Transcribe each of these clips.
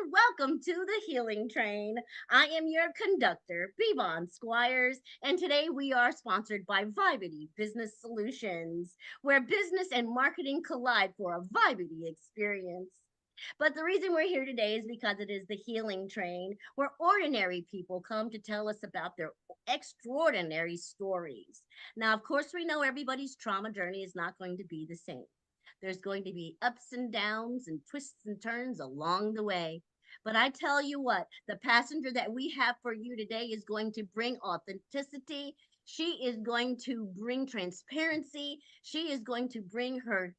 and welcome to the Healing Train. I am your conductor, B.Von Squires, and today we are sponsored by Vivity Business Solutions, where business and marketing collide for a Vivity experience. But the reason we're here today is because it is the Healing Train, where ordinary people come to tell us about their extraordinary stories. Now, of course, we know everybody's trauma journey is not going to be the same. There's going to be ups and downs and twists and turns along the way. But I tell you what, the passenger that we have for you today is going to bring authenticity. She is going to bring transparency. She is going to bring her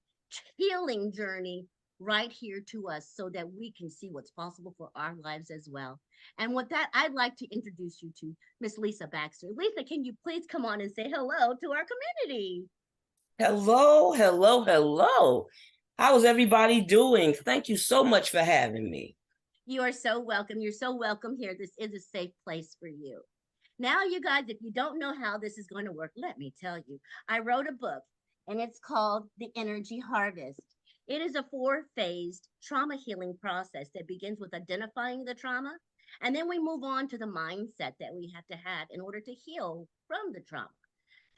healing journey right here to us so that we can see what's possible for our lives as well. And with that, I'd like to introduce you to Miss Lisa Baxter. Lisa, can you please come on and say hello to our community? Hello, hello, hello. How is everybody doing? Thank you so much for having me. You are so welcome. You're so welcome here. This is a safe place for you. Now, you guys, if you don't know how this is going to work, let me tell you. I wrote a book and it's called The Energy Harvest. It is a four-phased trauma healing process that begins with identifying the trauma, and then we move on to the mindset that we have to have in order to heal from the trauma.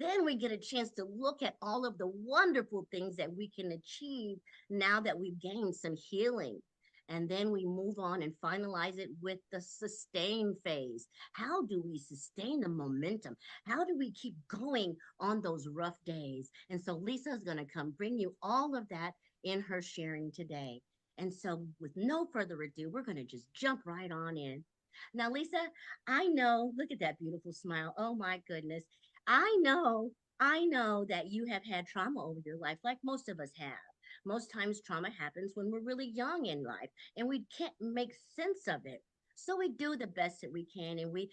Then we get a chance to look at all of the wonderful things that we can achieve now that we've gained some healing. And then we move on and finalize it with the sustain phase. How do we sustain the momentum? How do we keep going on those rough days? And so Lisa is going to come bring you all of that in her sharing today. And so, with no further ado, we're going to just jump right on in. Now, Lisa, I know, look at that beautiful smile. Oh my goodness. I know that you have had trauma over your life, like most of us have. Most times, trauma happens when we're really young in life and we can't make sense of it. So we do the best that we can, and we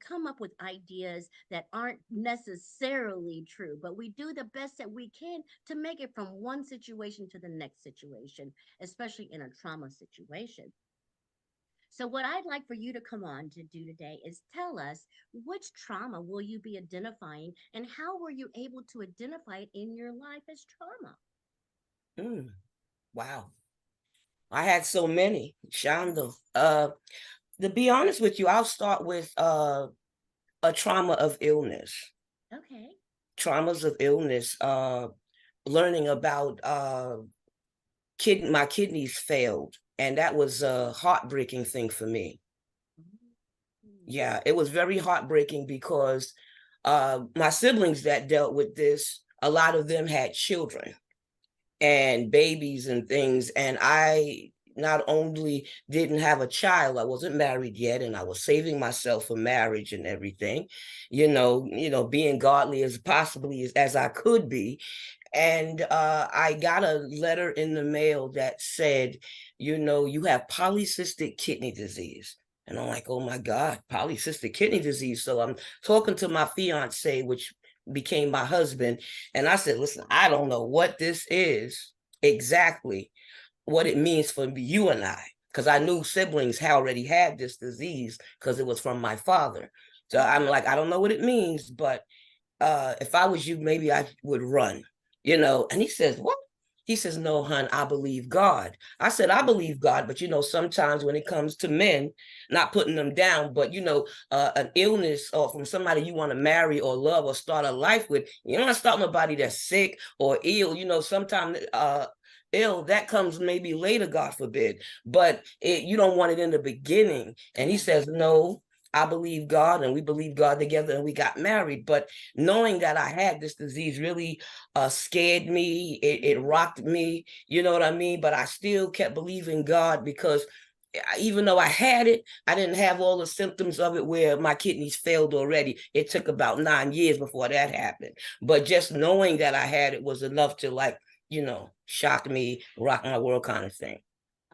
come up with ideas that aren't necessarily true, but we do the best that we can to make it from one situation to the next situation, especially in a trauma situation. So, what I'd like for you to come on to do today is tell us which trauma will you be identifying and how were you able to identify it in your life as trauma? Mm, wow. I had so many, Shonda. To be honest with you, I'll start with a trauma of illness. Okay. Traumas of illness, learning about my kidneys failed. And that was a heartbreaking thing for me. Mm. Yeah, it was very heartbreaking because my siblings that dealt with this, a lot of them had children and babies and things. And I not only didn't have a child, I wasn't married yet, and I was saving myself for marriage and everything, being godly as possibly as I could be. And I got a letter in the mail that said, you have polycystic kidney disease. And I'm like, oh my God, polycystic kidney disease. So I'm talking to my fiance, which became my husband. And I said, listen, I don't know what this is exactly, what it means for you and I, because I knew siblings already had this disease because it was from my father. So I'm like, I don't know what it means, but if I was you, maybe I would run. And he says, what? He says, no, hon, I believe God. I said, I believe God, but sometimes when it comes to men, not putting them down, but an illness or from somebody you want to marry or love or start a life with, you don't want to start nobody that's sick or ill. Sometimes ill that comes maybe later, God forbid, but you don't want it in the beginning. And he Correct. says, no, I believe God, and we believe God together, and we got married. But knowing that I had this disease really scared me. It rocked me. You know what I mean? But I still kept believing God because even though I had it, I didn't have all the symptoms of it where my kidneys failed already. It took about 9 years before that happened. But just knowing that I had it was enough to shock me, rock my world kind of thing.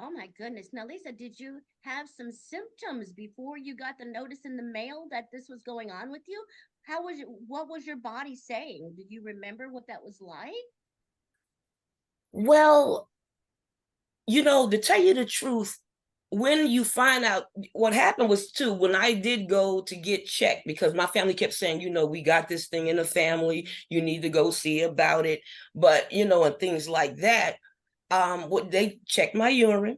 Oh my goodness. Now, Lisa, did you have some symptoms before you got the notice in the mail that this was going on with you? How was it? What was your body saying? Did you remember what that was like? Well, to tell you the truth, when you find out what happened was too, when I did go to get checked, because my family kept saying, we got this thing in the family, you need to go see about it. But, and things like that, what they checked my urine,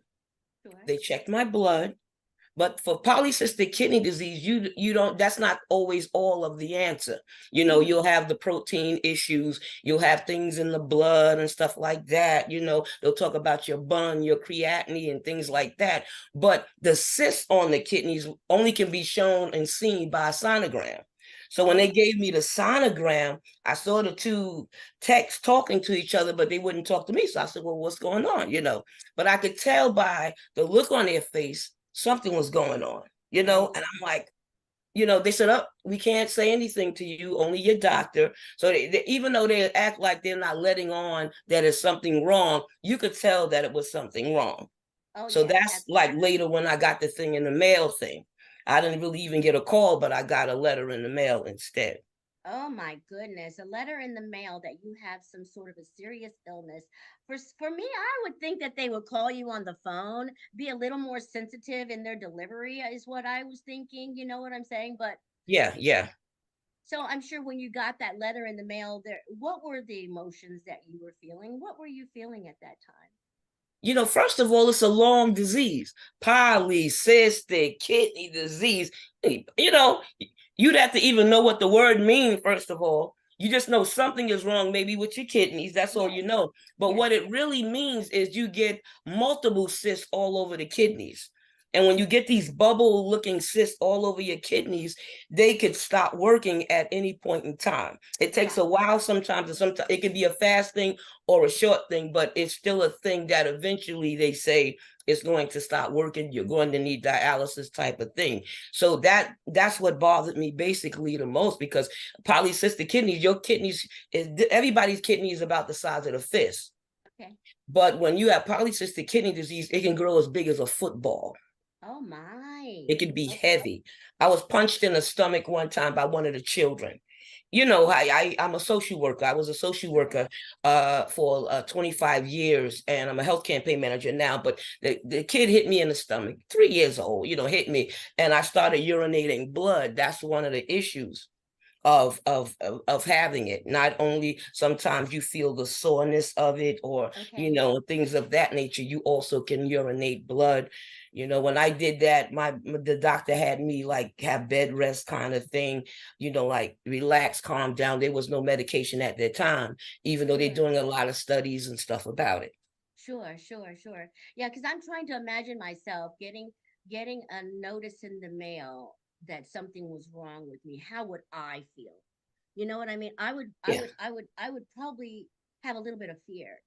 Sure. They checked my blood. But for polycystic kidney disease, you don't, that's not always all of the answer. Mm-hmm. You'll have the protein issues, you'll have things in the blood and stuff like that. They'll talk about your bun, your creatinine, and things like that. But the cysts on the kidneys only can be shown and seen by a sonogram. So when they Oh, gave me the sonogram, I saw the two techs talking to each other, but they wouldn't talk to me. So I said, well, what's going on? But I could tell by the look on their face something was going on, oh, and I'm like, they said, oh, we can't say anything to you, only your doctor. So even though they act like they're not letting on that it's something wrong, you could tell that it was something wrong. oh, So yeah. that's like later when I got the thing in the mail thing. I didn't really even get a call, but I got a letter in the mail instead. Oh my goodness, a letter in the mail that you have some sort of a serious illness. For me, I would think that they would call you on the phone, be a little more sensitive in their delivery is what I was thinking, you know what I'm saying? But Yeah, yeah. so I'm sure when you got that letter in the mail there, what were the emotions that you were feeling? What were you feeling at that time? First of all, it's a long disease, polycystic kidney disease. You know, you'd have to even know what the word means, first of all. You just know something is wrong, maybe with your kidneys. That's all you Yes. know. But Yes. what it really means is you get multiple cysts all over the kidneys. And when you get these bubble looking cysts all over your kidneys, they could stop working at any point in time. It takes a Right. while sometimes, and sometimes it can be a fast thing or a short thing, but it's still a thing that eventually they say it's going to stop working. You're going to need dialysis type of thing. So that's what bothered me basically the most, because polycystic kidneys, your kidneys is everybody's kidney is about the size of the fist. Okay. But when you have polycystic kidney disease, it can grow as big as a football. Oh my. It can be Okay. heavy. I was punched in the stomach one time by one of the children. I'm a social worker. I was a social Sure. worker for 25 years, and I'm a health campaign manager now. But the kid hit me in the stomach, 3 years old, hit me, and I started urinating blood. That's one of the issues of having it. Not only sometimes you feel the soreness of it, or Okay. things of that nature, you also can urinate blood. When I did that, the doctor had me like have bed rest kind of thing, like relax, calm down. There was no medication at that time, even though they're Sure. doing a lot of studies and stuff about it. Sure, sure, sure. Yeah, because I'm trying to imagine myself getting a notice in the mail that something was wrong with me. How would I feel? You know what I mean? Yeah. I would probably have a little bit of fear,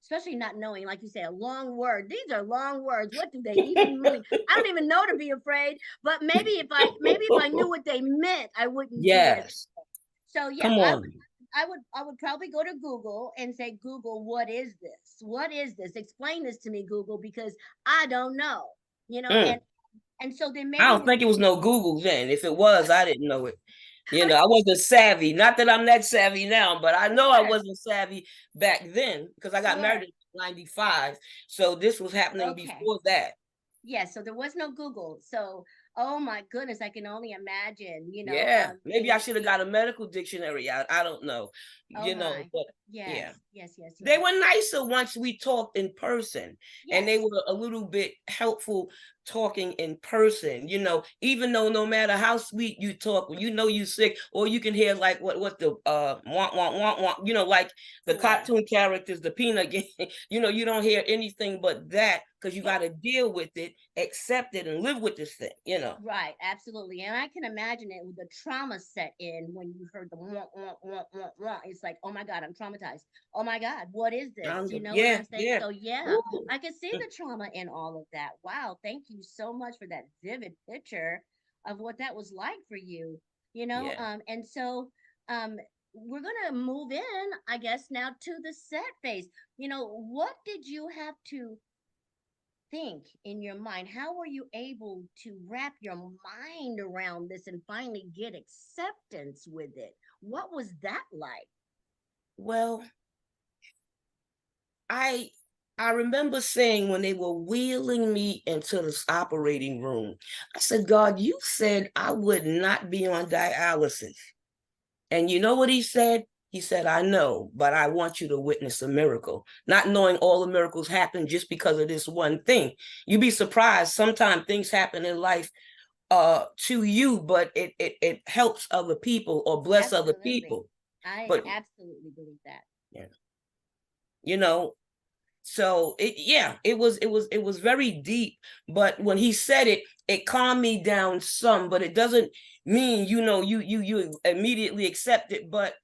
especially not knowing, like you say, a long word. These are long words. What do they even mean? I don't even know to be afraid. But maybe if I knew what they meant, I wouldn't be as. Yes. So yeah, Come on. I would probably go to Google and say, Google, what is this? What is this? Explain this to me, Google, because I don't know. You know, Mm. and so then I maybe don't when think it was no Google then. If it was, I didn't know it. I wasn't savvy. Not that I'm that savvy now, but I know I sure, wasn't savvy back then because I got sure, married in 95. So this was happening okay. before that. Yes, so there was no Google. So, oh my goodness, I can only imagine, Yeah. Maybe I being should have got a medical dictionary out. I don't know. oh my. But yeah. Yes, yes, yes, They yes. were nicer once we talked in person, and they Yes. were a little bit helpful talking in person, even though no matter how sweet you talk, when you sick, or you can hear like what the want want want, like the Sure. cartoon characters, the peanut game, you don't hear anything but that, because you Yeah. got to deal with it, accept it, and live with this thing. Right, absolutely. And I can imagine it with the trauma set in when you heard the wah. It's like, oh my God, I'm traumatized. Oh my God, what is this? You know what Yeah, I'm saying? yeah. So yeah, Ooh. I can see the trauma in all of that. Wow, thank you so much for that vivid picture of what that was like for you. Yeah. And so um we're gonna move in, I guess, now to the set phase. What did you have to think in your mind? How were you able to wrap your mind around this and finally get acceptance with it? What was that like? Well, I I remember saying when they were wheeling me into this operating room, I said, God, you said I would not be on dialysis. And you know what he said? He said, I know, but I want you to witness a miracle. Not knowing all the miracles happen just because of this one thing. You'd be surprised. Sometimes things happen in life to you, but it helps other people or bless other Absolutely. people. I But absolutely believe that. yeah, you know, so it was very deep. But when he said it, it calmed me down some, but it doesn't mean you immediately accept it. But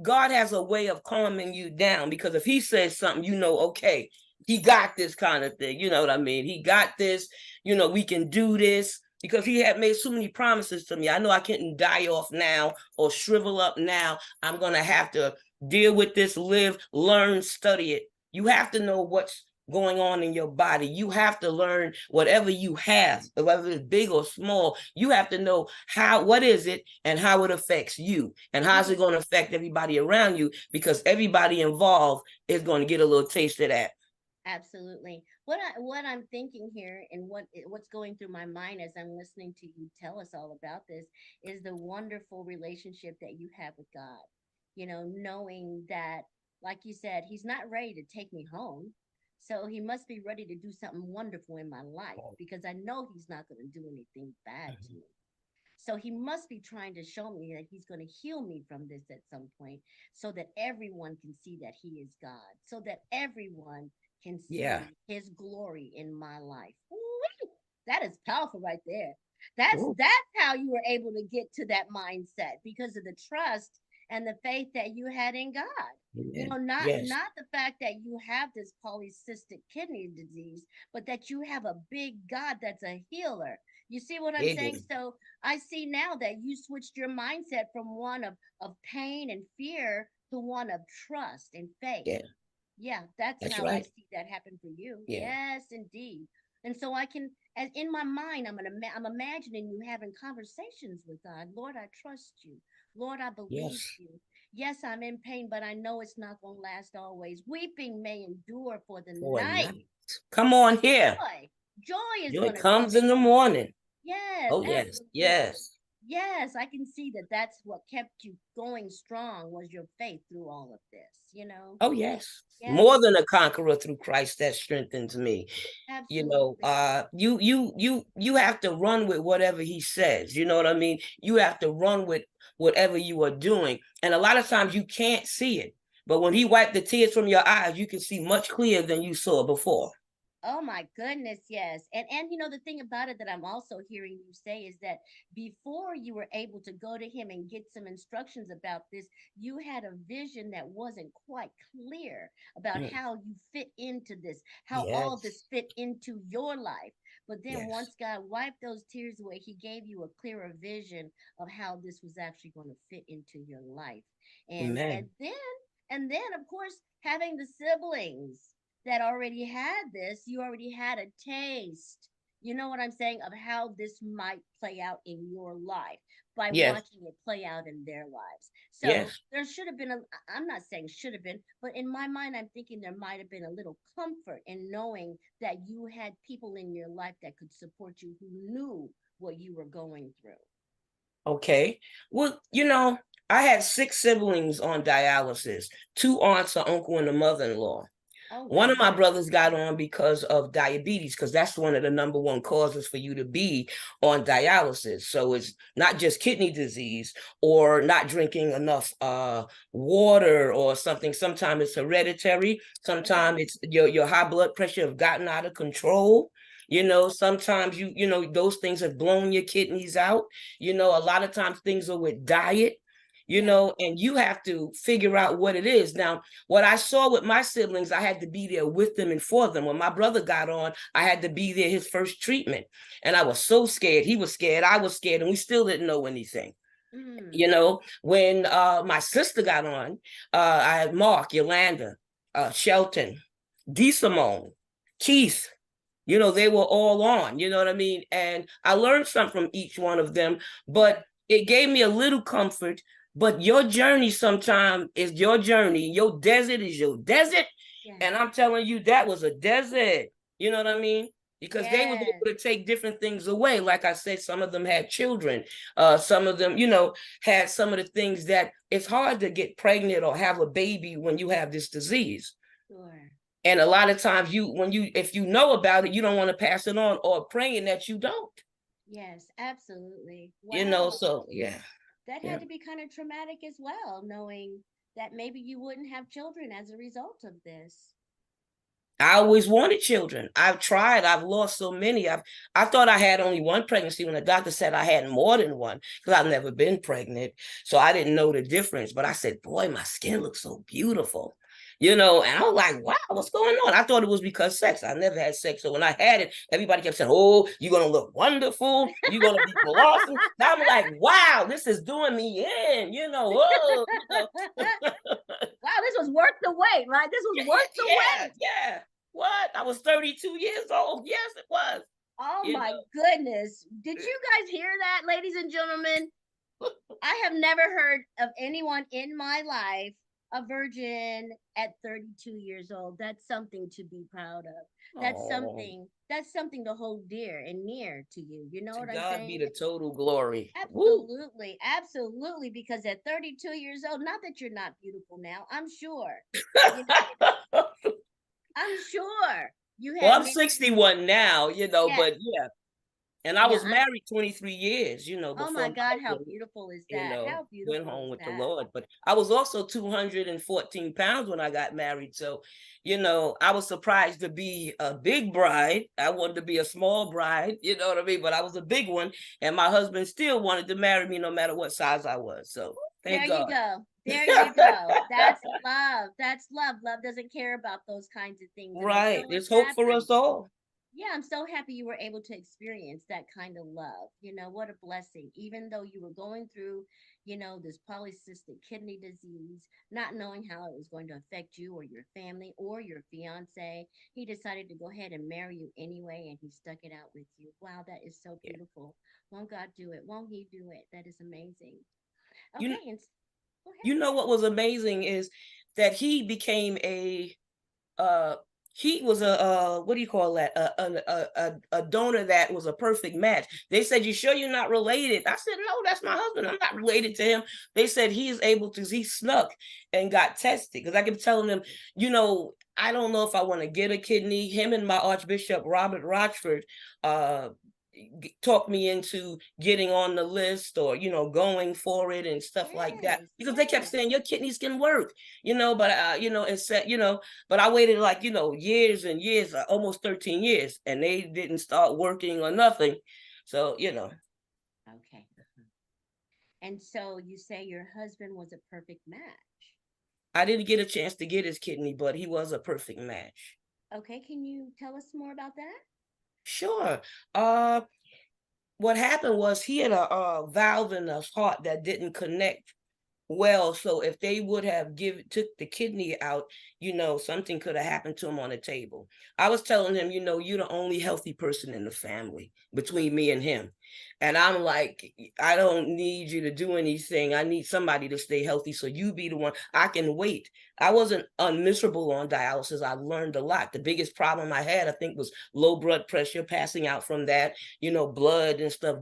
God has a way of calming you down, because if he says something, okay, he got this kind of thing. You know what I mean? He got this, we can do this, because he had made so many promises to me. I know I can't die off now or shrivel up now. I'm going to have to deal with this, live, learn, study it. You have to know what's going on in your body. You have to learn whatever you have, whether it's big or small. You have to know what is it and how it affects you, and how's it going to affect everybody around you, because everybody involved is going to get a little taste of that. Absolutely. What I'm thinking here, and what's going through my mind as I'm listening to you tell us all about this, is the wonderful relationship that you have with God. Knowing that, like you said, He's not ready to take me home, so He must be ready to do something wonderful in my life, because I know He's not going to do anything bad to me. So He must be trying to show me that He's going to heal me from this at some point, so that everyone can see that He is God, so that everyone can Yeah. see His glory in my life. Ooh, that is powerful right there. That's how you were able to get to that mindset, because of the trust and the faith that you had in God. Amen. Not Yes. not the fact that you have this polycystic kidney disease, but that you have a big God that's a healer. You see what I'm saying? Amen. So I see now that you switched your mindset from one of pain and fear to one of trust and faith. Yeah, Yeah, that's that's how I right. see that happen for you. Yeah. Yes, indeed. And so I can, as in my mind, I'm imagining you having conversations with God. Lord, I trust you. Lord, I believe Yes. you. Yes, I'm in pain, but I know it's not going to last always. Weeping may endure for the For a night. night. Come on here. Joy is Joy going to come comes in in the the morning. morning. Yes, Oh, yes. absolutely. Yes. Yes, I can see that that's what kept you going strong, was your faith through all of this. Oh, yes. Yes, More than a conqueror through Christ that strengthens me. absolutely. You have to run with whatever he says. You know what I mean? You have to run with whatever you are doing. And a lot of times you can't see it. But when he wiped the tears from your eyes, you can see much clearer than you saw before. Oh my goodness, yes. And the thing about it that I'm also hearing you say is that before you were able to go to him and get some instructions about this, you had a vision that wasn't quite clear about Mm. how you fit into this, how all Yes. this fit into your life. But then Yes. once God wiped those tears away, he gave you a clearer vision of how this was actually going to fit into your life. And and Amen. then and then of course having the siblings that already had this, you already had a taste, you know what I'm saying, of how this might play out in your life by Yes. watching it play out in their lives. So Yes. there should have been I'm not saying should have been, but in my mind, I'm thinking there might have been a little comfort in knowing that you had people in your life that could support you who knew what you were going through. Okay. Well, I had 6 siblings on dialysis, 2 aunts, an uncle, and a mother-in-law. Oh, One of wow. my brothers got on because of diabetes, because that's one of the number one causes for you to be on dialysis. So it's not just kidney disease or not drinking enough water or something. Sometimes it's hereditary. Sometimes it's your high blood pressure have gotten out of control. Sometimes those things have blown your kidneys out. A lot of times things are with diet, Yeah. and you have to figure out what it is. Now, what I saw with my siblings, I had to be there with them and for them. When my brother got on, I had to be there his first treatment. And I was so scared. He was scared. I was scared. And we still didn't know anything. Mm. When my sister got on, I had Mark, Yolanda, Shelton, D. Simone, Keith. They were all on, you know what I mean? And I learned something from each one of them, Yeah. but it gave me a little comfort. But your journey sometimes is your journey. Your desert is your desert. Yeah. And I'm telling you, that was a desert. You know what I mean? because they was Yes. able to take different things away. Like I said, some of them had children. Some of them, had some of the things that it's hard to get pregnant or have a baby when you have this disease. Sure. And a lot of times if you know about it, you don't want to pass it on or praying that you don't. Yes, absolutely. Wow. So yeah. That Yeah. had to be kind of traumatic as well, knowing that maybe you wouldn't have children as a result of this. I always wanted children. I've tried. I've lost so many. I thought I had only one pregnancy when the doctor said I had more than one because I've never been pregnant. So I didn't know the difference. But I said, boy, my skin looks so beautiful. And I was like, wow, what's going on? I thought it was because sex. I never had sex. So when I had it, everybody kept saying, oh, you're going to look wonderful. You're going to be blossom. Now I'm like, wow, this is doing me in, oh, Wow, this was worth the wait, right? This was yeah, worth the yeah, wait. yeah. What? I was 32 years old. Yes, it was. Oh You my know. goodness. Did you guys hear that, ladies and gentlemen? I have never heard of anyone in my life a virgin at 32 years old. That's something to be proud of. That's Oh, something that's something to hold dear and near to you. You know to what I'm God be saying? the total glory. Woo. Absolutely. Absolutely, because at 32 years old, not that you're not beautiful now, I'm sure. You know, I'm sure you Well, had I'm many. 61 now, Yes. but yeah. And I Yeah, was I'm married 23 years, oh before my my God, how husband, beautiful is that? How went beautiful home is with the that? Lord. But I was also 214 pounds when I got married. So, I was surprised to be a big bride. I wanted to be a small bride, you know what I mean? But I was a big one. And my husband still wanted to marry me no matter what size I was. So There thank you God. go. There you go. That's love. That's love. Love doesn't care about those kinds of things. And I'm Right. so There's hope for happy. us all. Yeah, I'm so happy you were able to experience that kind of love. What a blessing. Even though you were going through, this polycystic kidney disease, not knowing how it was going to affect you or your family or your fiance, he decided to go ahead and marry you anyway, and he stuck it out with you. Wow, that is so Yeah. beautiful. Won't God do it? Won't he do it? That is amazing. You Okay, and go you ahead. know what was amazing is that he became uh he was a what do you call that, a donor that was a perfect match. They said, you sure you're not related? I said, no, that's my husband, I'm not related to him. They said he snuck and got tested because I kept telling them, I don't know if I want to get a kidney. Him and my Archbishop Robert Rochford uh talked me into getting on the list, or going for it and stuff like that, Yes, because they kept yes. saying your kidneys can work, but it said, but I waited like, years and years, almost 13 years, and they didn't start working or nothing. So, Okay. And so you say your husband was a perfect match. I didn't get a chance to get his kidney, but he was a perfect match. Okay, can you tell us more about that? Sure. Uh, what happened was he had a valve in his heart that didn't connect well. So if they would have took the kidney out, something could have happened to him on the table. I was telling him, you're the only healthy person in the family between me and him. And I'm like, I don't need you to do anything. I need somebody to stay healthy. So you be the one. I can wait. I wasn't unmiserable on dialysis. I learned a lot. The biggest problem I had, I think, was low blood pressure, passing out from that, blood and stuff,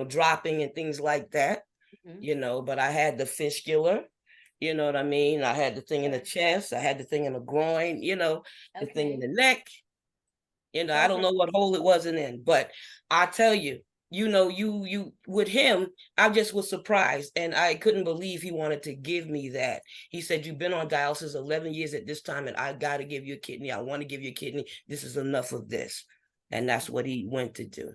dropping and things like that. Hmm. But I had the fistula, you know what I mean? I had the thing in the Sure. chest, I had the thing in the groin, the thing in Okay. the neck. I Those don't are know what hole it wasn't in, but I tell you, you with him, I just was surprised, and I couldn't believe he wanted to give me that. He said, you've been on dialysis 11 years at this time, and I got to give you a kidney. I want to give you a kidney. This is enough of this. And that's what he went to do.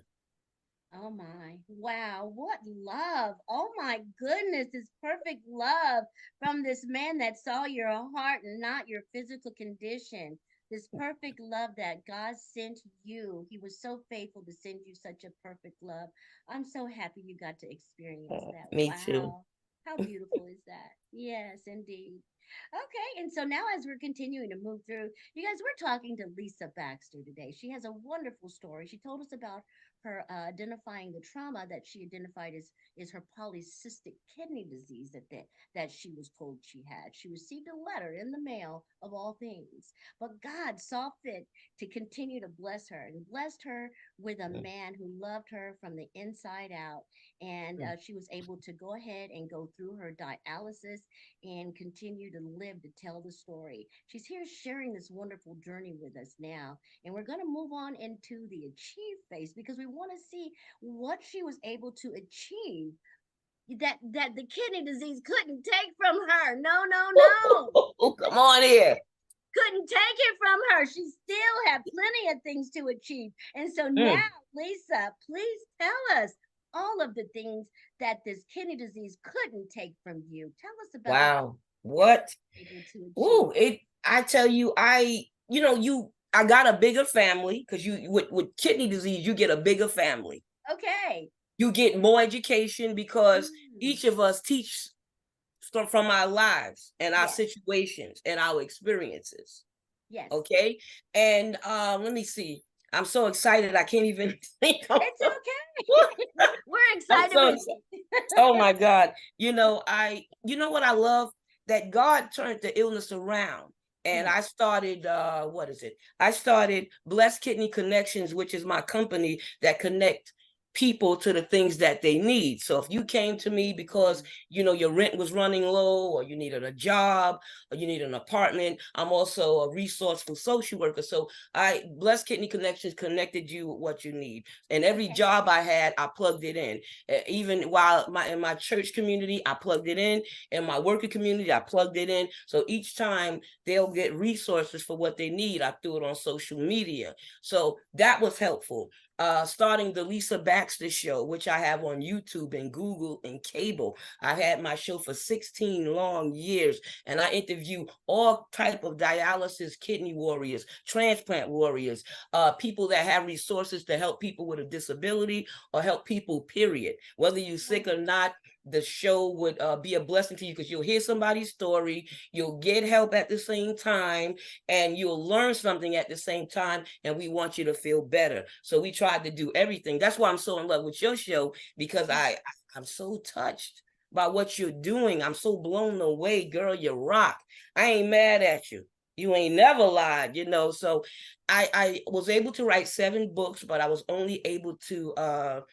oh my. Wow, what love. Oh my goodness, this perfect love from this man that saw your heart and not your physical condition. This perfect love that God sent you. He was so faithful to send you such a perfect love. I'm so happy you got to experience Oh, that. me too. Wow. How beautiful is that? Yes, indeed. Okay, and so now as we're continuing to move through, you guys, we're talking to Lisa Baxter today. She has a wonderful story. She told us about identifying the trauma that she identified as is her polycystic kidney disease that she was told she had. She received a letter in the mail of all things, but God saw fit to continue to bless her and blessed her with a man who loved her from the inside out. And she was able to go ahead and go through her dialysis and continue to live to tell the story. She's here sharing this wonderful journey with us now. And we're going to move on into the achieve phase because we want to see what she was able to achieve that the kidney disease couldn't take from her. No, no, no. Come on here. Couldn't take it from her. She still had plenty of things to achieve. And so now, Lisa, please tell us all of the things that this kidney disease couldn't take from you. Tell us about Wow. What? able to Ooh, achieve. I tell you, I got a bigger family because you with kidney disease, you get a bigger family. Okay. You get more education because Mm, each of us teach from our lives and our yes. situations and our experiences. Yes. Okay. And let me see. I'm so excited I can't even think of It's okay. We're I'm excited so with excited. you. Oh my God. You know what I love? That God turned the illness around. And Mm, I started what is it? I started Blessed Kidney Connections, which is my company that connect people to the things that they need. So if you came to me because your rent was running low, or you needed a job, or you need an apartment, I'm also a resource for social workers. So I Blessed Kidney Connections connected you with what you need. And every okay. job I had, I plugged it in. Even while in my church community, I plugged it in my working community, I plugged it in. So each time they'll get resources for what they need, I threw it on social media. So that was helpful. Starting the Lisa Baxter show, which I have on YouTube and Google and cable. I had my show for 16 long years, and I interview all type of dialysis kidney warriors, transplant warriors, people that have resources to help people with a disability or help people, period. Whether you're sick or not, the show would be a blessing to you because you'll hear somebody's story, you'll get help at the same time, and you'll learn something at the same time, and we want you to feel better. So we tried to do everything. That's why I'm so in love with your show, because I'm so touched by what you're doing. I'm so blown away, girl. You rock. I ain't mad at you. You ain't never lied, So I was able to write 7 books, but I was only able to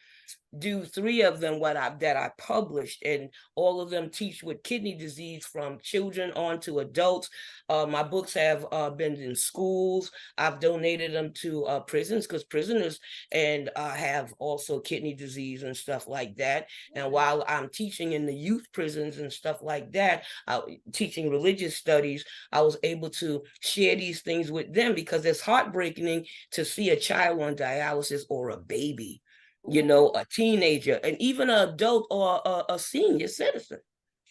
do 3 of them that I published, and all of them teach with kidney disease from children on to adults. My books have been in schools. I've donated them to prisons because prisoners and have also kidney disease and stuff like that. And Yeah. while I'm teaching in the youth prisons and stuff like that, teaching religious studies, I was able to share these things with them because it's heartbreaking to see a child on dialysis, or a baby, Ooh, a teenager, and even an adult or a senior citizen.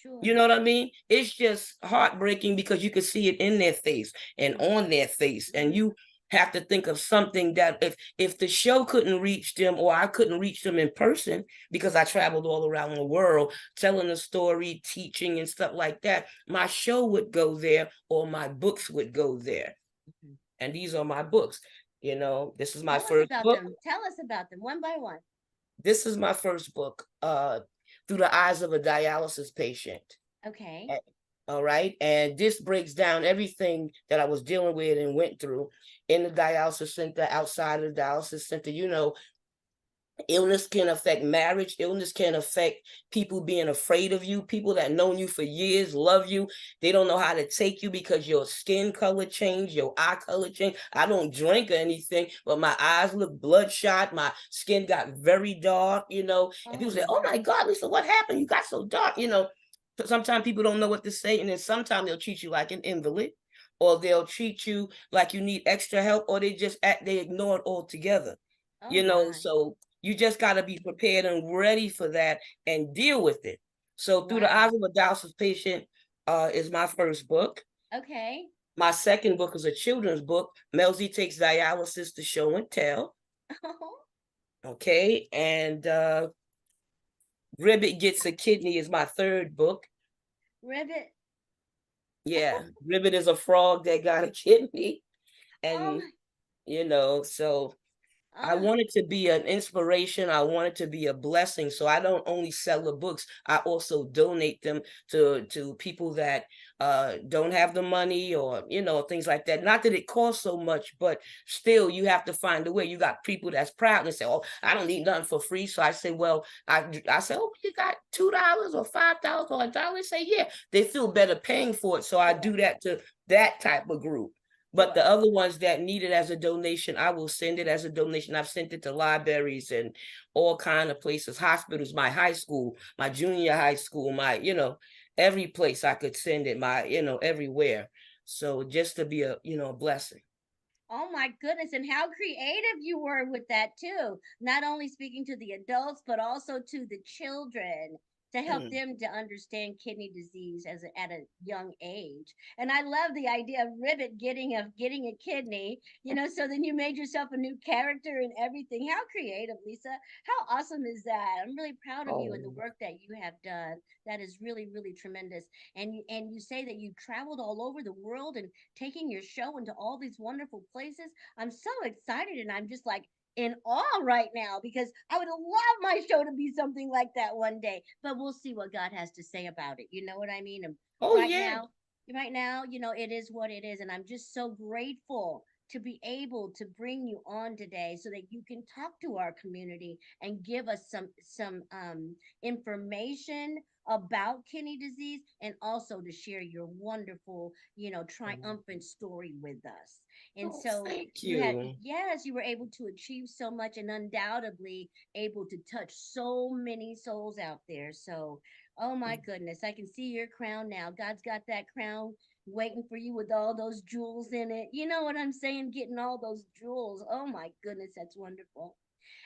You sure. know what I mean? It's just heartbreaking because you can see it in their face and Mm, on their face. And mm. you have to think of something that if the show couldn't reach them, or I couldn't reach them in person because I traveled all around the world telling a story, teaching and stuff like that, my show would go there, or my books would go there. Mhm. And these are my books. This is my Tell us first about book. them. Tell us about them one by one. This is my first book, Through the Eyes of a Dialysis Patient. Okay. All right. And this breaks down everything that I was dealing with and went through in the dialysis center, outside of the dialysis center. Illness can affect marriage. Illness can affect people being afraid of you. People that known you for years, love you. They don't know how to take you because your skin color changed, your eye color changed. I don't drink or anything, but my eyes look bloodshot. My skin got very dark. And Oh people say, "Oh my. my God, Lisa, what happened? You got so dark." Sometimes people don't know what to say, and then sometimes they'll treat you like an invalid, or they'll treat you like you need extra help, or they ignore it altogether. Oh You know, my. so you just got to be prepared and ready for that and deal with it. So, Through the Eyes Wow. of a Dialysis Patient is my first book. Okay. My second book is a children's book, Melzy Takes Dialysis to Show and Tell. Okay. And Ribbit Gets a Kidney is my third book. Ribbit. Yeah. Ribbit is a frog that got a kidney. Oh And, my. so I Ah, want it to be an inspiration. I want it to be a blessing. So I don't only sell the books, I also donate them to people that don't have the money, or things like that. Not that it costs so much, but still you have to find a way. You got people that's proud and say, "Oh, I don't need nothing for free." So I say, "Well, I say, oh, you got $2 or $5 or $1?" They say, "Yeah." They feel better paying for it. So I do sure, that to that type of group. But the sure. other ones that need it as a donation, I will send it as a donation. I've sent it to libraries and all kind of places, hospitals, my high school, my junior high school, every place I could send it, everywhere. So just to be a blessing. Oh my goodness, and how creative you were with that too. Not only speaking to the adults, but also to the children to help Mm. them to understand kidney disease at a young age. And I love the idea of Ribbit getting a kidney, so then you made yourself a new character and everything. How creative, Lisa. How awesome is that? I'm really proud of you and the Oh, work that you have done. That is really, really tremendous. And you say that you traveled all over the world and taking your show into all these wonderful places. I'm so excited and I'm just like in awe right now because I would love my show to be something like that one day. But we'll see what God has to say about it. You know what I mean? And oh right yeah. now, it is what it is. And I'm just so grateful to be able to bring you on today so that you can talk to our community and give us some information about kidney disease and also to share your wonderful triumphant story with us. And Oh, so thank you had, you. yes, you were able to achieve so much and undoubtedly able to touch so many souls out there. So, oh my goodness, I can see your crown now. God's got that crown waiting for you with all those jewels in it. You know what I'm saying? Getting all those jewels. Oh my goodness, that's wonderful.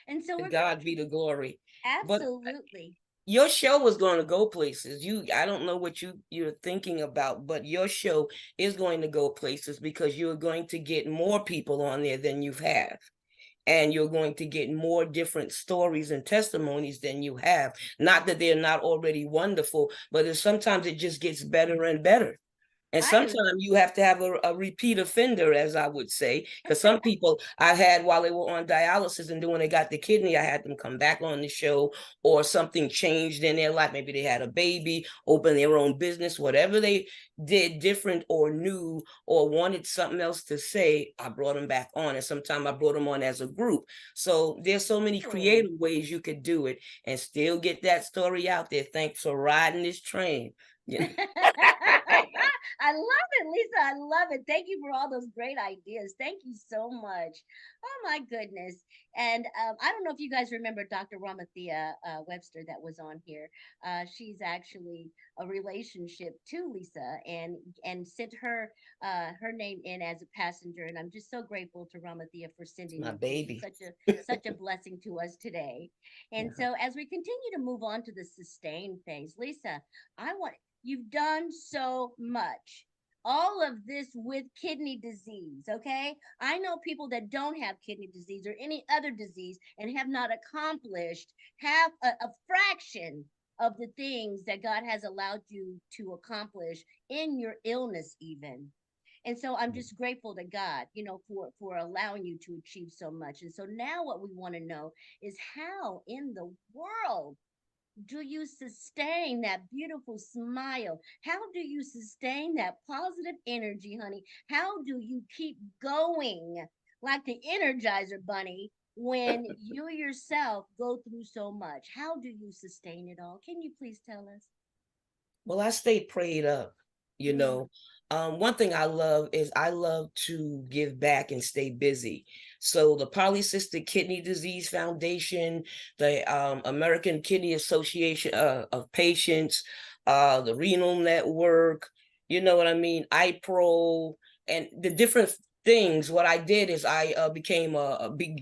And so To we're going God be the glory. to But absolutely. your show was going to go places. I don't know what you're thinking about, but your show is going to go places because you're going to get more people on there than you've had. And you're going to get more different stories and testimonies than you have. Not that they're not already wonderful, but sometimes it just gets better and better. And I sometimes you have to have a repeat offender, as I would say, because some people I had while they were on dialysis, and then when they got the kidney, I had them come back on the show, or something changed in their life. Maybe they had a baby, opened their own business, whatever they did different or new or wanted something else to say, I brought them back on. And sometimes I brought them on as a group. So there's so many oh. creative ways you could do it and still get that story out there. Thanks for riding this train. You know? I love it, Lisa. I love it. Thank you for all those great ideas. Thank you so much. Oh my goodness. And I don't know if you guys remember Dr. Ramathia Webster that was on here. She's actually a relationship to Lisa and sent her name in as a passenger. And I'm just so grateful to Ramathia for It's sending my you to be baby. such a blessing to us today. And Uh-huh. so as we continue to move on to the sustain phase, Lisa, I want you've done so much. All of this with kidney disease, okay? I know people that don't have kidney disease or any other disease and have not accomplished half a fraction of the things that God has allowed you to accomplish in your illness, even. And so I'm just grateful to God, for allowing you to achieve so much. And so now what we want to know is how in the world do you sustain that beautiful smile? How do you sustain that positive energy, honey? How do you keep going like the Energizer Bunny when you yourself go through so much? How do you sustain it all? Can you please tell us? Well, I stay prayed up, you Mm, know. One thing I love is I love to give back and stay busy. So the Polycystic Kidney Disease Foundation, the American Kidney Association of Patients, the Renal Network, you know what I mean, iPro, and the different things. What I did is I became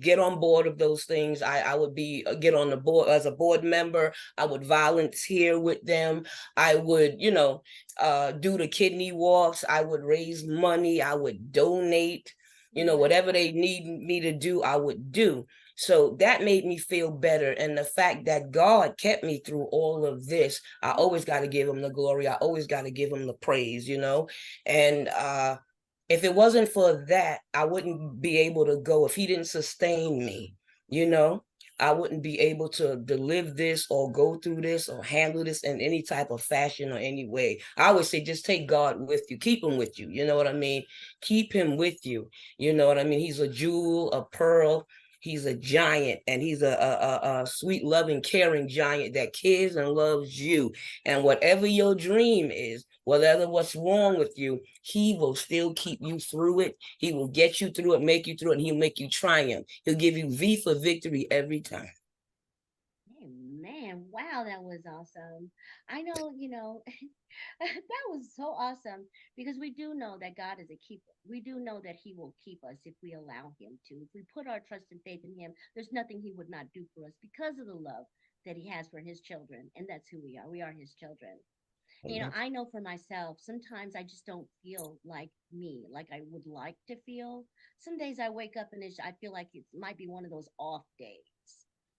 get on board of those things. I would be get on the board as a board member. I would volunteer with them. I would, do the kidney walks. I would raise money. I would donate, whatever wow. they need me to do, I would do. So that made me feel better. And the fact that God kept me through all of this, I always got to give him the glory. I always got to give him the praise. And if it wasn't for that, I wouldn't be able to go. If he didn't sustain me, you know, I wouldn't be able to live this or go through this or handle this in any type of fashion or any way. I always say, just take God with you, keep him with you. You know what I mean? Keep him with you. You know what I mean? He's a jewel, a pearl. He's a giant, and he's a sweet, loving, caring giant that cares and loves you. And whatever your dream is, whatever what's wrong with you, he will still keep you through it. He will get you through it, make you through it, and he'll make you triumph. He'll give you V for victory every time. Man, wow, that was awesome. I know, that was so awesome because we do know that God is a keeper. We do know that He will keep us if we allow Him to. If we put our trust and faith in Him, there's nothing He would not do for us because of the love that He has for His children. And that's who we are. We are His children. Amen. I know for myself, sometimes I just don't feel like me, like I would like to feel. Some days I wake up and I feel like it might be one of those off days.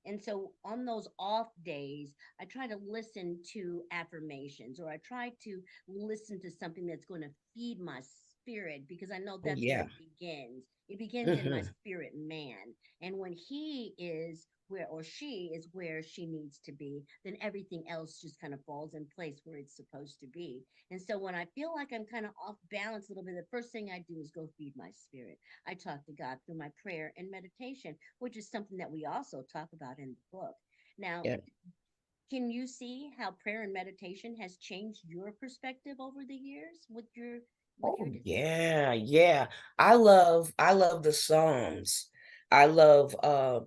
And so on those off days, I try to listen to affirmations, or I try to listen to something that's going to feed my spirit, because I know Oh that's where yeah. it begins. It begins in my Mm-hmm. spirit man. And when he is where, or she is where she needs to be, then everything else just kind of falls in place where it's supposed to be. And so when I feel like I'm kind of off balance a little bit, the first thing I do is go feed my spirit. I talk to God through my prayer and meditation, which is something that we also talk about in the book. Now, Yeah. can you see how prayer and meditation has changed your perspective over the years with your Oh disease? yeah, yeah. I love the Psalms. I love I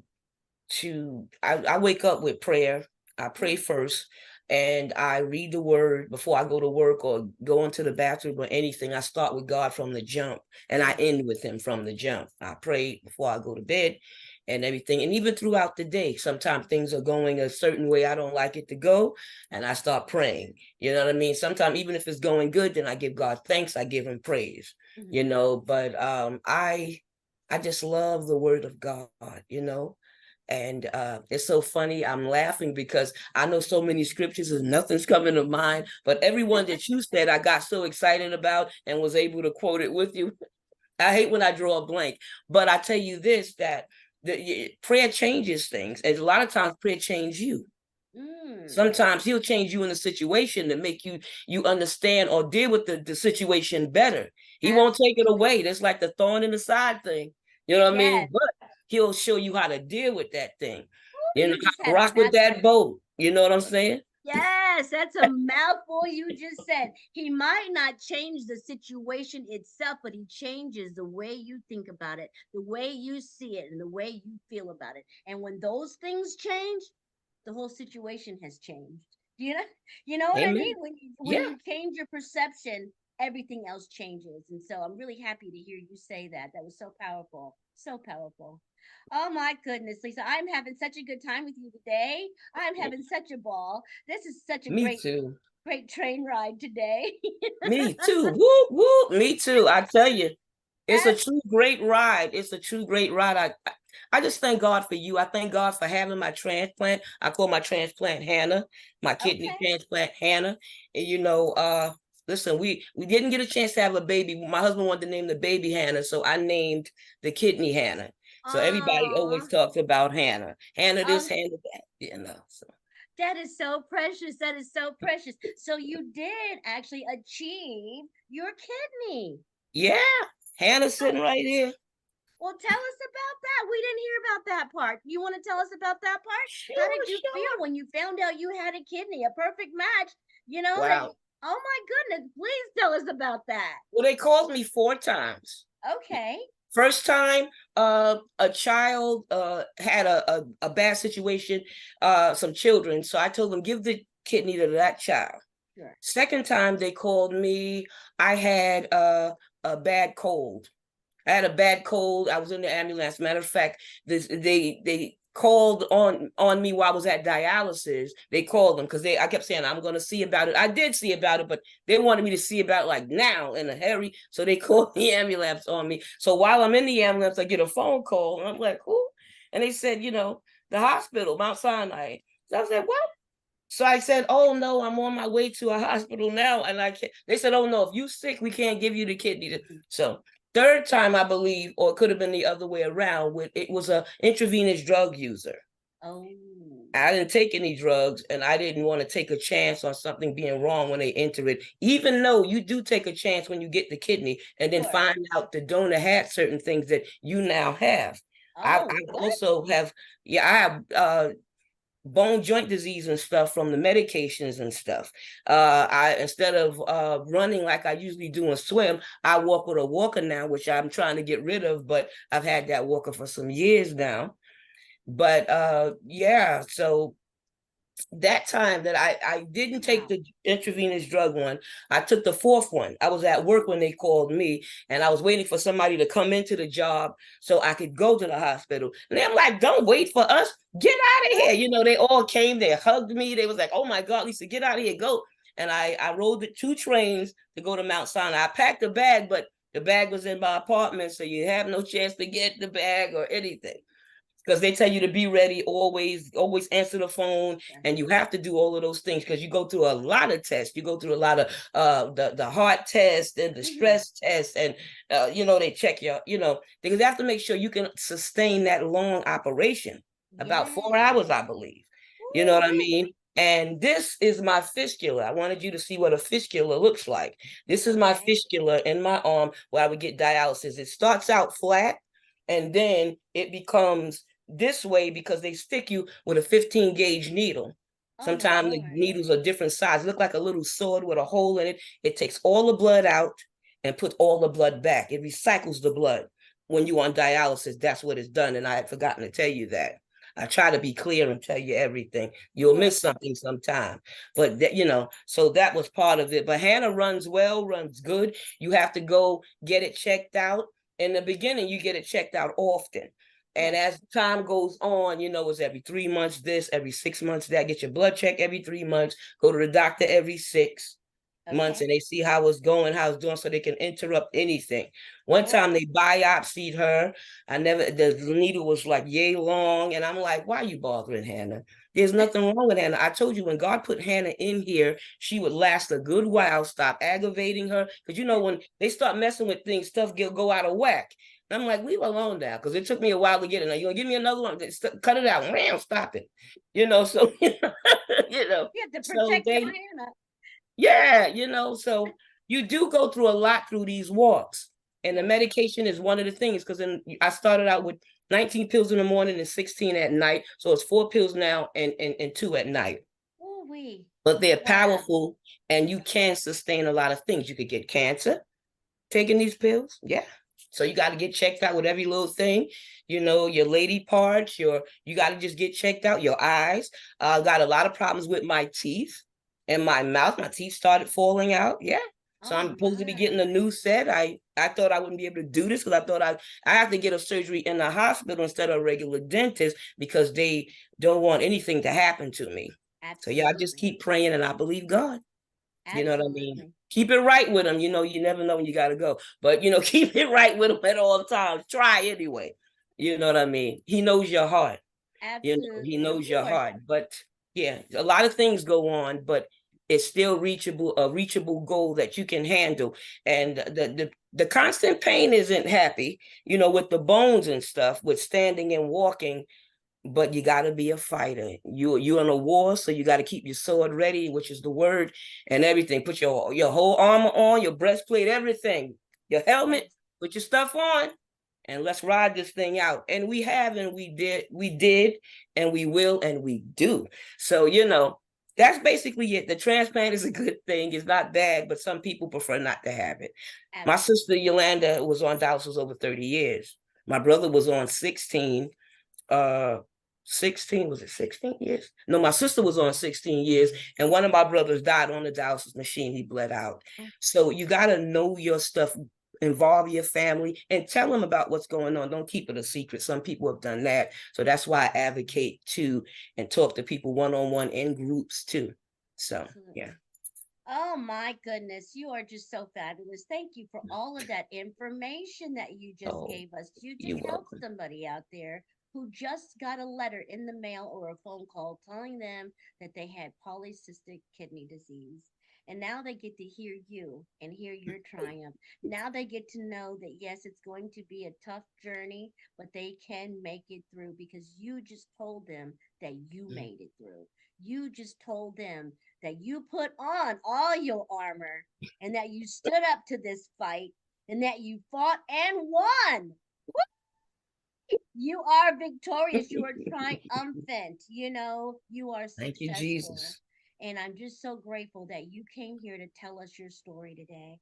wake up with prayer. I pray first, and I read the word before I go to work or go into the bathroom or anything. I start with God from the jump, and I Right. end with him from the jump. I pray before I go to bed and everything. And even throughout the day, sometimes things are going a certain way I don't like it to go, and I start praying. You know what I mean? Sometimes even if it's going good, then I give God thanks, I give him praise, Hmm. but I just love the word of God, you know. And it's so funny. I'm laughing because I know so many scriptures and nothing's coming to mind. But everyone that you said, I got so excited about and was able to quote it with you. I hate when I draw a blank, but I tell you this, that prayer changes things. And a lot of times prayer changes you. Mm. Sometimes he'll change you in a situation to make you understand or deal with the situation better. He won't take it Absolutely. away. That's like the thorn in the side thing. You know what I mean? Yes. But he'll show you how to deal with that thing. Ooh, You know, you how just to had a rock with mouth. that boat. You know what I'm saying? Yes, that's a mouthful you just said. He might not change the situation itself, but he changes the way you think about it, the way you see it, and the way you feel about it. And when those things change, the whole situation has changed. Do you know? You know what I mean? Amen. When Yeah. you change your perception, everything else changes. And so I'm really happy to hear you say that. That was so powerful. So powerful. Oh my goodness, Lisa. I'm having such a good time with you today. I'm having such a ball. This is such a Me great, too. great train ride today. Me too. Whoop, whoop. Me too. I tell you. It's a Ab- true great ride. It's a true great ride. I just thank God for you. I thank God for having my transplant. I call my transplant Hannah, my kidney okay. transplant Hannah. And listen, we didn't get a chance to have a baby. My husband wanted to name the baby Hannah, so I named the kidney Hannah. So everybody Aw. always talks about Hannah. Hannah this, Oh, Hannah that, So that is so precious. That is so precious. So you did actually achieve your kidney. yeah, Hannah's So, sitting right here. well, tell us about that. We didn't hear about that part. You want to tell us about that part? How Sure, did you feel sure. when you found out you had a kidney, a perfect match? That Wow. oh my goodness, please tell us about that. Well, they called me 4 times. Okay. First time, a child had a bad situation, some children. So I told them, give the kidney to that child. Sure. Second time they called me, I had a bad cold. I had a bad cold. I was in the ambulance. Matter of fact, they called on me while I was at dialysis. They called them because I kept saying I'm going to see about it. I did see about it, but they wanted me to see about it like now in a hurry. So they called the ambulance on me. So while I'm in the ambulance, I get a phone call and I'm like, who? And they said, the hospital, Mount Sinai. So I said, what? So I said, "Oh no, I'm on my way to a hospital now." And they said, "Oh no, if you sick, we can't give you the kidney." So third time, I believe, or it could have been the other way around, with it was a intravenous drug user. Oh, I didn't take any drugs, and I didn't want to take a chance on something being wrong when they enter it, even though you do take a chance when you get the kidney and then sure. find out the donor had certain things that you now have. Oh, I what? also have, yeah, I have bone joint disease and stuff from the medications and stuff. I instead of running like I usually do and swim, I walk with a walker now, which I'm trying to get rid of, but I've had that walker for some years now. But yeah, so that time that I didn't take Wow. the intravenous drug one, I took the fourth one. I was at work when they called me, and I was waiting for somebody to come into the job so I could go to the hospital. And they're like, "Don't wait for us. Get out of here." You know, they all came, they hugged me. They was like, "Oh my God, Lisa, get out of here, go." And I rode the 2 trains to go to Mount Sinai. I packed a bag, but the bag was in my apartment, so you have no chance to get the bag or anything, because they tell you to be ready, always answer the phone, Sure. and you have to do all of those things because you go through a lot of tests. You go through a lot of the heart test and the Hmm. stress test, and they check your, because they have to make sure you can sustain that long operation, about 4 hours, Yes. I believe. You know Ooh, what I wait. mean? And this is my fistula. I wanted you to see what a fistula looks like. This is my Okay. fistula in my arm where I would get dialysis. It starts out flat, and then it becomes this way because they stick you with a 15 gauge needle. Oh my Sometimes the Lord. needles are different size. It look like a little sword with a hole in it. It takes all the blood out and put all the blood back. It recycles the blood. When you on dialysis, that's what it's done. And I had forgotten to tell you that. I try to be clear and tell you everything. You'll Sure. miss something sometime. But that, so that was part of it. But Hannah runs well, runs good. You have to go get it checked out. In the beginning, you get it checked out often. And Yes. as time goes on, it's every 3 months this, every 6 months that. Get your blood check every 3 months. Go to the doctor every 6 months, Okay. and they see how it's going, how it's doing, so they can interrupt anything. One Sure. time they biopsied her. The needle was like yay long. And I'm like, why are you bothering Hannah? There's nothing wrong with Hannah. I told you when God put Hannah in here, she would last a good while. Stop aggravating her. Because when they start messing with things, stuff go out of whack. And I'm like, leave her alone now, because it took me a while to get it. Now you gonna give me another one? Cut it out. Man, stop it. So You have to so protect your they, Hannah. yeah, so you do go through a lot through these walks. And the Yes. medication is one of the things, because I started out with 19 pills in the morning and 16 at night. So it's 4 pills now and 2 at night. Ooh wee. But they're Wow. powerful, and you can sustain a lot of things. You could get cancer taking these pills. Yeah. So you got to get checked out with every little thing, your lady parts, you got to just get checked out, your eyes. Got a lot of problems with my teeth and my mouth. My teeth started falling out. Yeah. So Oh I'm supposed to be getting my. a new set. I thought I wouldn't be able to do this because I thought I have to get a surgery in the hospital instead of a regular dentist, because they don't want anything to happen to me. So yeah, I just Absolutely. keep praying and I believe God. You know what I mean? Absolutely. Keep it right with them. You never know when you got to go. But, keep it right with them at all times. Try anyway. You know what I mean? He knows your heart. He Absolutely. Of knows your course. heart. But yeah, a lot of things go on, but it's still a reachable goal that you can handle. And the constant pain isn't happy, with the bones and stuff, with standing and walking, but you got to be a fighter. You're in a war, so you got to keep your sword ready, which is the word, and everything. Put your whole armor on, your breastplate, everything, your helmet, Yes. put your stuff on, and let's ride this thing out. And we have, and we did, and we will, and we do. So that's basically it. The transplant is a good thing. It's not bad, but some people prefer not to have it. My Absolutely. sister Yolanda was on dialysis over 30 years. My brother was on 16 uh 16, was it 16 years? No, my sister was on 16 years, and one of my brothers died on the dialysis machine. He bled out. Oh, So you got to know your stuff, involve your family, and tell them about what's going on. Don't keep it a secret. Some people have done that. So that's why I advocate too, and talk to people one-on-one in groups too. So yeah. absolutely. Oh my goodness, you are just so fabulous. Thank you for all of that information that you just Oh, gave us. You just you're helped welcome. somebody out there who just got a letter in the mail or a phone call telling them that they had polycystic kidney disease. And now they get to hear you and hear your triumph. Now they get to know that, yes, it's going to be a tough journey, but they can make it through because you just told them that you made it through. You just told them that you put on all your armor and that you stood up to this fight and that you fought and won. You are victorious. You are triumphant. You are Thank you, successful. Jesus. And I'm just so grateful that you came here to tell us your story today.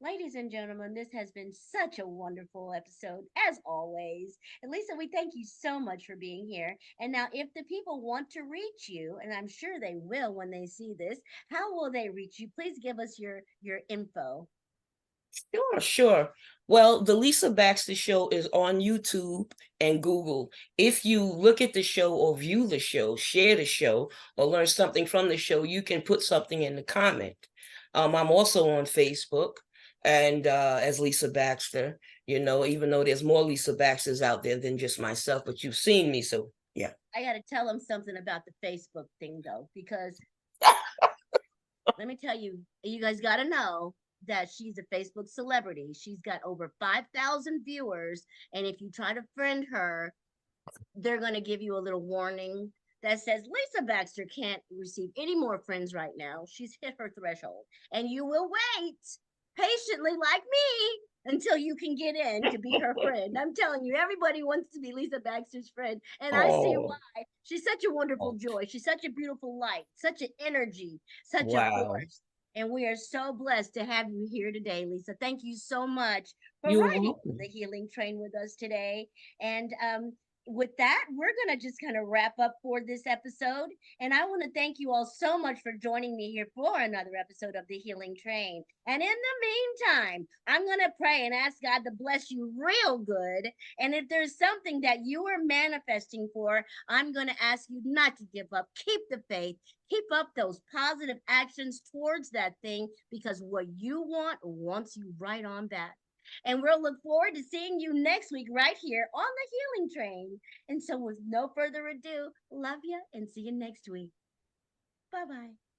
Ladies and gentlemen, this has been such a wonderful episode, as always. And Lisa, we thank you so much for being here. And now, if the people want to reach you, and I'm sure they will when they see this, how will they reach you? Please give us your info. Sure, sure. Well, the Lisa Baxter Show is on YouTube and Google. If you look at the show or view the show, share the show, or learn something from the show, you can put something in the comment. I'm also on Facebook and as Lisa Baxter, even though there's more Lisa Baxters out there than just myself, but you've seen me, so yeah. I got to tell them something about the Facebook thing, though, because let me tell you, you guys got to know that she's a Facebook celebrity. She's got over 5,000 viewers. And if you try to friend her, they're going to give you a little warning that says Lisa Baxter can't receive any more friends right now. She's hit her threshold. And you will wait patiently, like me, until you can get in to be her friend. I'm telling you, everybody wants to be Lisa Baxter's friend. And I see Oh, why. She's such a wonderful joy. She's such a beautiful light, such an energy, such a wow. force. And we are so blessed to have you here today, Lisa. Thank you so much for You're riding welcome. the healing train with us today. And with that, we're going to just kind of wrap up for this episode. And I want to thank you all so much for joining me here for another episode of The Healing Train. And in the meantime, I'm going to pray and ask God to bless you real good. And if there's something that you are manifesting for, I'm going to ask you not to give up. Keep the faith. Keep up those positive actions towards that thing because what you want wants you right on back. And we'll look forward to seeing you next week right here on the Healing Train. And so, with no further ado, love you and see you next week. Bye bye.